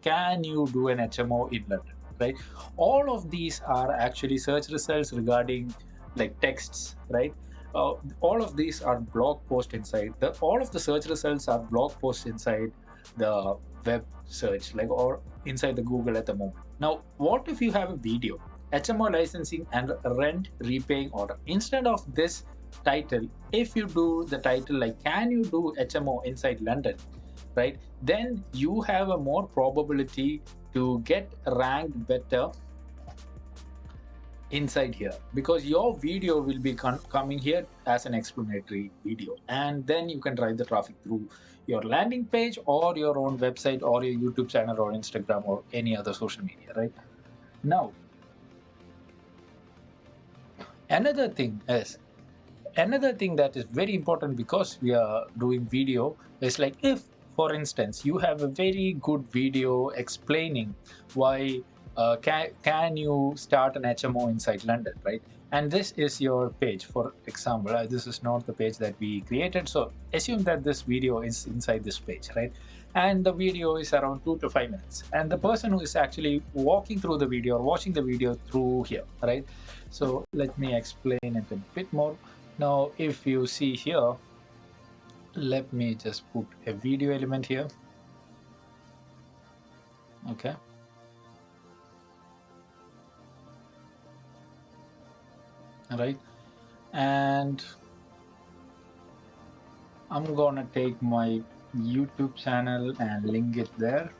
can you do an HMO in London, right? All of these are actually search results regarding like texts, right? All of these are blog posts inside all of the search results are blog posts inside the web search, like, or inside the Google at the moment. Now, what if you have a video, HMO licensing and rent repaying order? Instead of this title, if you do the title like, can you do HMO inside London, right? Then you have a more probability to get ranked better inside here, because your video will be coming here as an explanatory video, and then you can drive the traffic through your landing page or your own website or your YouTube channel or Instagram or any other social media, right? Now, another thing is another thing that is very important, because we are doing video, is like, if for instance you have a very good video explaining why can you start an HMO inside London, right? And this is your page, for example. This is not the page that we created, so assume that this video is inside this page, right? And the video is around 2 to 5 minutes, and the person who is actually walking through the video or watching the video through here, right? So let me explain it a bit more. Now, if you see here, let me just put a video element here. Okay. All right. And I'm gonna take my YouTube channel and link it there.